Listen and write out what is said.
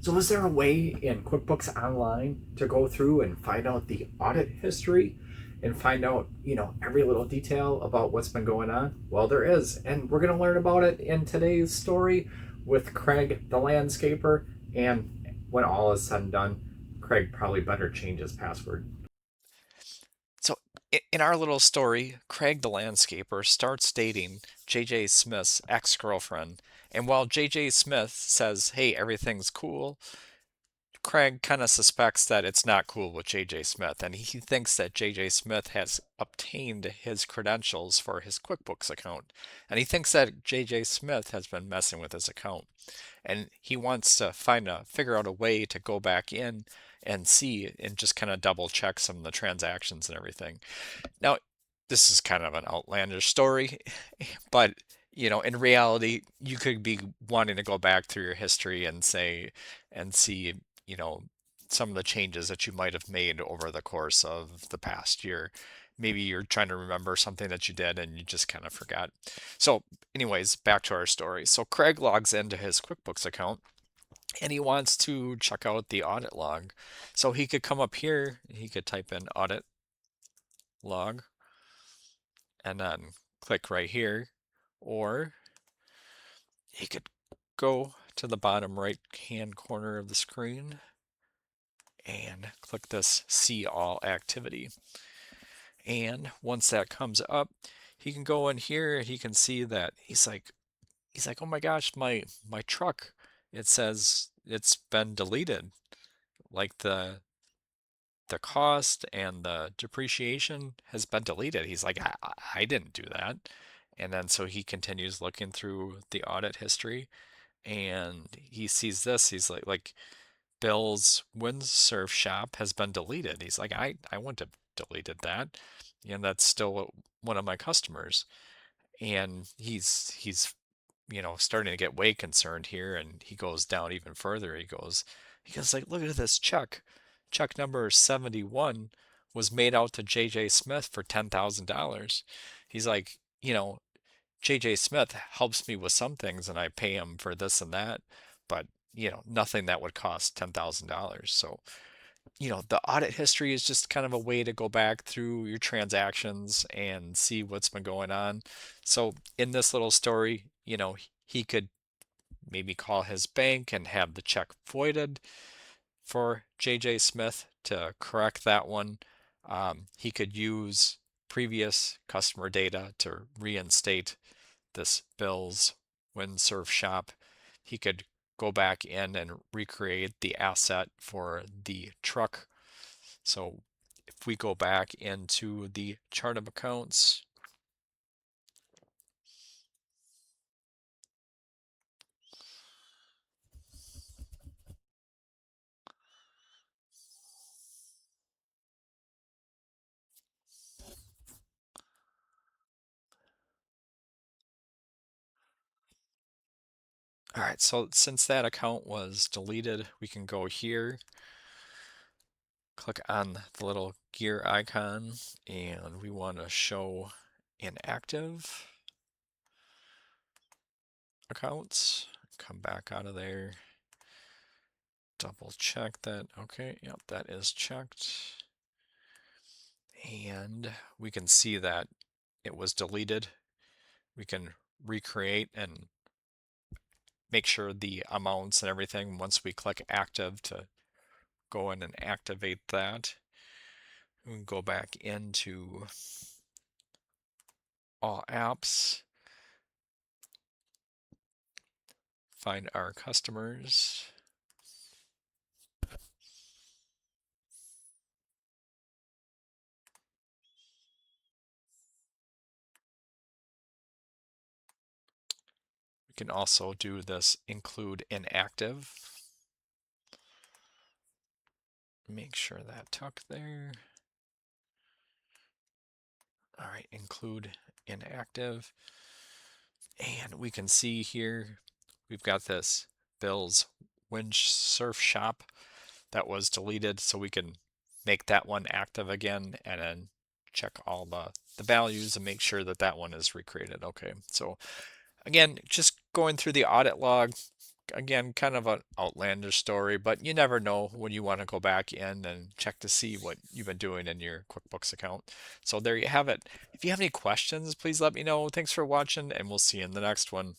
So is there a way in QuickBooks Online to go through and find out the audit history and find out, every little detail about what's been going on? Well, there is, and we're going to learn about it in today's story with Craig, the landscaper. And when all is said and done, Craig probably better change his password. So, in our little story, Craig the landscaper starts dating JJ Smith's ex girlfriend. And while JJ Smith says, hey, everything's cool, Craig kind of suspects that it's not cool with JJ Smith. And he thinks that JJ Smith has obtained his credentials for his QuickBooks account. And he thinks that JJ Smith has been messing with his account. And he wants to figure out a way to go back in and see and just kind of double check some of the transactions and everything. Now, this is kind of an outlandish story, but in reality, you could be wanting to go back through your history and see, you know, some of the changes that you might have made over the course of the past year. Maybe you're trying to remember something that you did and you just kind of forgot. So, anyways, back to our story. So Craig logs into his QuickBooks account and he wants to check out the audit log. So he could come up here, he could type in audit log and then click right here, or he could go to the bottom right hand corner of the screen and click this see all activity. And once that comes up, he can go in here and he can see that he's like, oh my gosh, my truck, it says it's been deleted. Like the cost and the depreciation has been deleted. He's like, I didn't do that. And then so he continues looking through the audit history and he sees this. He's like Bill's windsurf shop has been deleted. He's like, I wouldn't have deleted that. And that's still one of my customers. And he's starting to get way concerned here, and he goes down even further. He goes like, look at this check. Check number 71 was made out to JJ Smith for $10,000. He's like, JJ Smith helps me with some things and I pay him for this and that, but nothing that would cost $10,000. So, the audit history is just kind of a way to go back through your transactions and see what's been going on. So, in this little story, he could maybe call his bank and have the check voided for JJ Smith to correct that one. He could use previous customer data to reinstate this Bill's windsurf shop. He could go back in and recreate the asset for the truck. So if we go back into the chart of accounts, all right, so since that account was deleted, we can go here, click on the little gear icon, and we want to show inactive accounts. Come back out of there, double check that. Okay, yep, that is checked. And we can see that it was deleted. We can recreate and make sure the amounts and everything once we click active to go in and activate that. We can go back into all apps, find our customers. We can also do this include inactive. Make sure that took there. All right, include inactive. And we can see here, we've got this Bill's windsurf shop that was deleted, so we can make that one active again and then check all the values and make sure that that one is recreated. Okay, so again, just going through the audit log, Again, kind of an outlandish story, but you never know when you want to go back in and check to see what you've been doing in your QuickBooks account. So there you have it. If you have any questions, please let me know. Thanks for watching, and we'll see you in the next one.